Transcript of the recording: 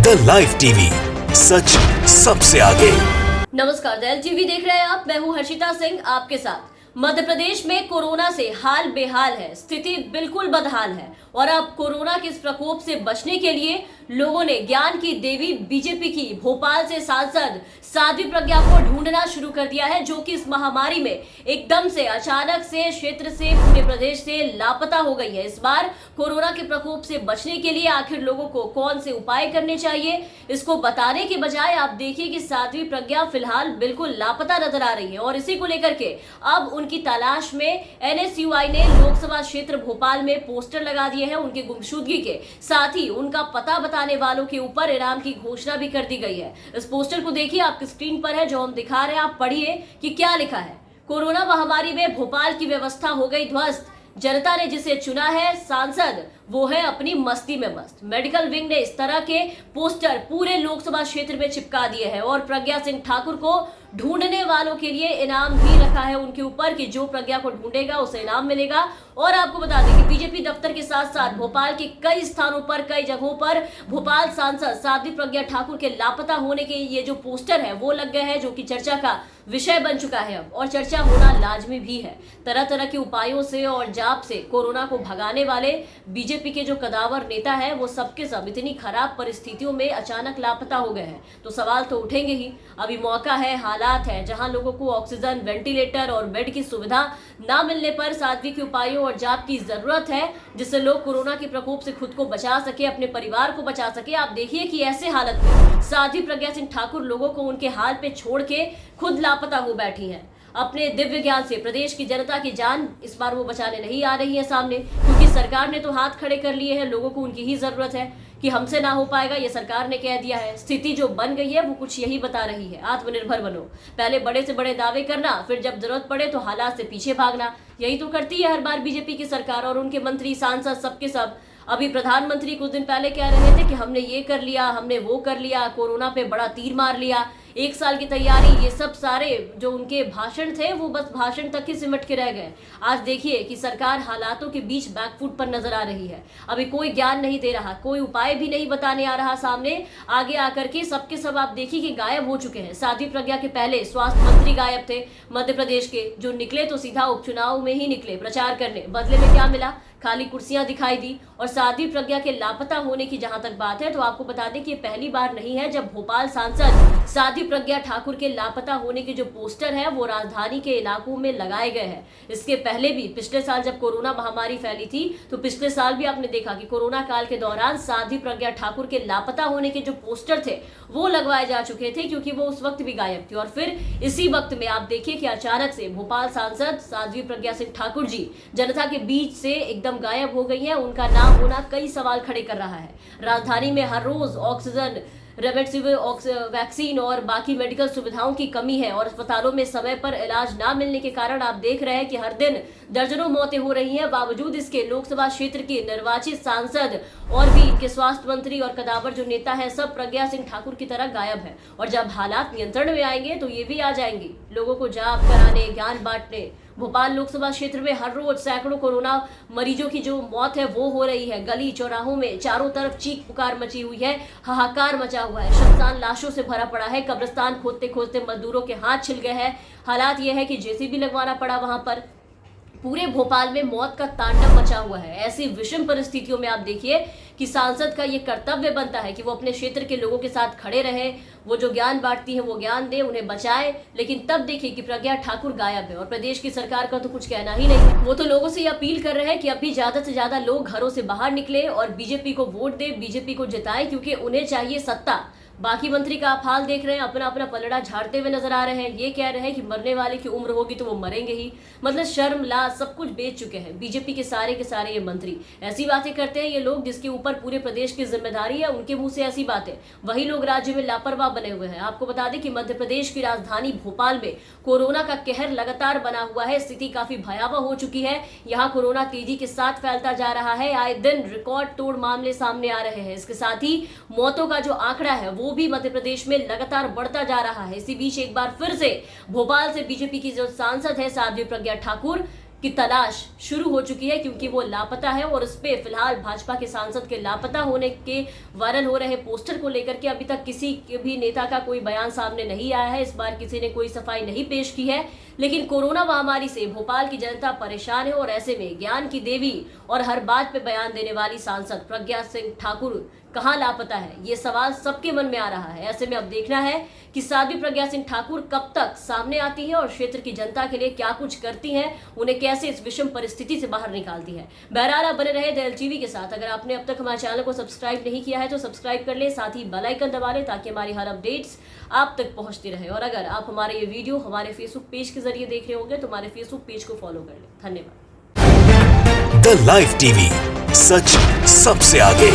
The live TV, सच सबसे आगे। नमस्कार, द LTV देख रहे हैं आप। मैं हूं हर्षिता सिंह आपके साथ। मध्य प्रदेश में कोरोना से हाल बेहाल है, स्थिति बिल्कुल बदहाल है और अब कोरोना के इस प्रकोप से बचने के लिए लोगों ने ज्ञान की देवी बीजेपी की भोपाल से सांसद साध्वी प्रज्ञा को ढूंढना शुरू कर दिया है, जो कि इस महामारी में एकदम से अचानक से क्षेत्र से पूरे प्रदेश से लापता हो गई है। इस बार कोरोना के प्रकोप से बचने के लिए आखिर लोगों को कौन से उपाय करने चाहिए, इसको बताने के बजाय आप देखिए कि साध्वी प्रज्ञा फिलहाल बिल्कुल लापता नजर आ रही है और इसी को लेकर के अब उनकी तलाश में NSUI ने लोकसभा क्षेत्र भोपाल में पोस्टर लगा दिए हैं। उनकी गुमशुदगी के साथ ही उनका पता बताने वालों के ऊपर इनाम की घोषणा भी कर दी गई है। इस पोस्टर को देखिए, आपकी स्क्रीन पर है, जो हम दिखा रहे हैं, आप पढ़िए कि क्या लिखा है। कोरोना महामारी में भोपाल की व्यवस्था हो गई ध्वस्त, जनता ने जिसे चुना है सांसद वो है अपनी मस्ती में मस्त। मेडिकल विंग ने इस तरह के पोस्टर पूरे लोकसभा क्षेत्र में चिपका दिए हैं और प्रज्ञा सिंह ठाकुर को ढूंढने वालों के लिए इनाम भी रखा है उनके ऊपर कि जो प्रज्ञा को ढूंढेगा उसे इनाम मिलेगा। और आपको बता दें कि बीजेपी दफ्तर के साथ साथ भोपाल के कई स्थानों पर, कई जगहों पर भोपाल सांसद साध्वी प्रज्ञा ठाकुर के लापता होने के ये जो पोस्टर है वो लग गए हैं, जो कि चर्चा का विषय बन चुका है अब, और चर्चा होना लाजमी भी है। तरह तरह के उपायों से और जाप से कोरोना को भगाने वाले बीजेपी के जो कदावर नेता है वो सबके सब इतनी खराब परिस्थितियों में अचानक लापता हो गए हैं, तो सवाल तो उठेंगे ही। अभी मौका है, हालात है जहां लोगों को ऑक्सीजन, वेंटिलेटर और बेड की सुविधा ना मिलने पर साध्वी के उपायों और जाप की जरूरत है, जिससे लोग कोरोना के प्रकोप से खुद को बचा सके, अपने परिवार को बचा सके। आप देखिए कि ऐसे हालत में साध्वी प्रज्ञा सिंह ठाकुर लोगों को उनके हाल पे छोड़ के खुद लापता हो बैठी हैं। अपने दिव्य ज्ञान से प्रदेश की जनता की जान इस बार वो बचाने नहीं आ रही है सामने, क्योंकि सरकार ने तो हाथ खड़े कर लिए हैं, लोगों को उनकी ही जरूरत है कि हमसे ना हो पाएगा, ये सरकार ने कह दिया है। स्थिति जो बन गई है वो कुछ यही बता रही है, आत्मनिर्भर बनो। पहले बड़े से बड़े दावे करना, फिर जब जरूरत पड़े तो हालात से पीछे भागना, यही तो करती है हर बार बीजेपी की सरकार और उनके मंत्री, सांसद, सबके सब। अभी प्रधानमंत्री कुछ दिन पहले कह रहे थे कि हमने ये कर लिया, हमने वो कर लिया, कोरोना पे बड़ा तीर मार लिया, 1 साल की तैयारी, ये सब सारे जो उनके भाषण थे वो बस भाषण तक ही सिमट के रह गए। आज देखिए कि सरकार हालातों के बीच बैकफुट पर नजर आ रही है। अभी कोई ज्ञान नहीं दे रहा, कोई उपाय भी नहीं बताने आ रहा सामने। आगे आकर के सबके सब आप देखिए कि गायब हो चुके हैं। साध्वी प्रज्ञा के पहले स्वास्थ्य मंत्री गायब थे मध्य प्रदेश के, जो निकले तो सीधा उपचुनाव में ही निकले प्रचार करने। बदले में क्या मिला? खाली कुर्सियां दिखाई दी। और साध्वी प्रज्ञा के लापता होने की जहां तक बात है तो आपको बता दें कि ये पहली बार नहीं है जब भोपाल सांसद साध्वी प्रज्ञा ठाकुर के लापता होने के जो पोस्टर है वो राजधानी के इलाकों में लगाए गए हैं। इसके पहले भी पिछले साल जब कोरोना महामारी फैली थी तो पिछले साल भी आपने देखा कि कोरोना काल के दौरान साध्वी प्रज्ञा ठाकुर के लापता होने के जो पोस्टर थे वो लगवाए जा चुके थे, क्योंकि वो उस वक्त भी गायब थी। और फिर इसी वक्त में आप देखिए कि अचानक से भोपाल सांसद साध्वी प्रज्ञा सिंह ठाकुर जी जनता के बीच से एकदम गायब हो गई है। उनका नाम होना कई सवाल खड़े कर रहा है। राजधानी में हर रोज ऑक्सीजन, रेमडेसिविर वैक्सीन और बाकी मेडिकल सुविधाओं की कमी है और अस्पतालों में समय पर इलाज ना मिलने के कारण आप देख रहे हैं कि हर दिन दर्जनों मौतें हो रही हैं। बावजूद इसके लोकसभा क्षेत्र की निर्वाचित सांसद और भी इनके स्वास्थ्य मंत्री और कदावर जो नेता है सब प्रज्ञा सिंह ठाकुर की तरह गायब है। और जब हालात नियंत्रण में आएंगे तो ये भी आ जाएंगी लोगों को जाप कराने, ज्ञान बांटने। भोपाल लोकसभा क्षेत्र में हर रोज सैकड़ों कोरोना मरीजों की जो मौत है वो हो रही है। गली चौराहों में चारों तरफ चीख पुकार मची हुई है, हाहाकार मचा हुआ है, शमशान लाशों से भरा पड़ा है, कब्रिस्तान खोदते खोदते मजदूरों के हाथ छिल गए हैं। हालात ये है कि जेसीबी लगवाना पड़ा वहां पर। पूरे भोपाल में मौत का तांडव मचा हुआ है। ऐसी विषम परिस्थितियों में आप देखिए कि सांसद का ये कर्तव्य बनता है कि वो अपने क्षेत्र के लोगों के साथ खड़े रहे, वो जो ज्ञान बांटती है वो ज्ञान दे, उन्हें बचाए। लेकिन तब देखिए कि प्रज्ञा ठाकुर गायब है और प्रदेश की सरकार का तो कुछ कहना ही नहीं है। वो तो लोगों से ये अपील कर रहे हैं कि अभी ज्यादा से ज्यादा लोग घरों से बाहर निकले और बीजेपी को वोट दे, बीजेपी को जिताए, क्योंकि उन्हें चाहिए सत्ता। बाकी मंत्री का आप हाल देख रहे हैं, अपना अपना पलड़ा झाड़ते हुए नजर आ रहे हैं। ये कह रहे हैं कि मरने वाले की उम्र होगी तो वो मरेंगे ही। मतलब शर्म, लाज सब कुछ बेच चुके हैं बीजेपी के सारे ये मंत्री। ऐसी बातें करते हैं ये लोग जिसके ऊपर पूरे प्रदेश की जिम्मेदारी है, उनके मुंह से ऐसी बातें। वही लोग राज्य में लापरवाह बने हुए हैं। आपको बता दें कि मध्य प्रदेश की राजधानी भोपाल में कोरोना का कहर लगातार बना हुआ है। स्थिति काफी भयावह हो चुकी है। यहाँ कोरोना तेजी के साथ फैलता जा रहा है। आए दिन रिकॉर्ड तोड़ मामले सामने आ रहे हैं। इसके साथ ही मौतों का जो आंकड़ा है वो भी मध्य प्रदेश में लगातार बढ़ता जा रहा है। इसी बीच एक बार फिर से भोपाल से बीजेपी की जो सांसद है साध्वी प्रज्ञा ठाकुर की तलाश शुरू हो चुकी है, क्योंकि वो लापता है और उस पे फिलहाल भाजपा के सांसद के लापता होने के वायरल हो रहे पोस्टर को लेकर के अभी तक किसी भी नेता का कोई बयान सामने नहीं आया है। इस बार किसी ने कोई सफाई नहीं पेश की है, लेकिन कोरोना महामारी से भोपाल की जनता परेशान है और ऐसे में ज्ञान की देवी और हर बात पे बयान देने वाली सांसद प्रज्ञा सिंह ठाकुर कहां लापता है, ये सवाल सबके मन में आ रहा है। ऐसे में अब देखना है कि साध्वी प्रज्ञा सिंह ठाकुर कब तक सामने आती है और क्षेत्र की जनता के लिए क्या कुछ करती हैं, उन्हें कैसे इस विषम परिस्थिति से बाहर निकालती है। बहरहाल आप बने रहे द एलजीवी के साथ। अगर आपने अब तक हमारे चैनल को सब्सक्राइब नहीं किया है तो सब्सक्राइब कर ले, साथ ही बेल आइकन दबा लें ताकि हमारी हर अपडेट्स आप तक पहुंचती रहे। और अगर आप हमारे ये वीडियो हमारे फेसबुक पेज के जरिए देख रहे होंगे तो हमारे फेसबुक पेज को फॉलो कर लें। धन्यवाद। द लाइव टीवी, सच सबसे आगे।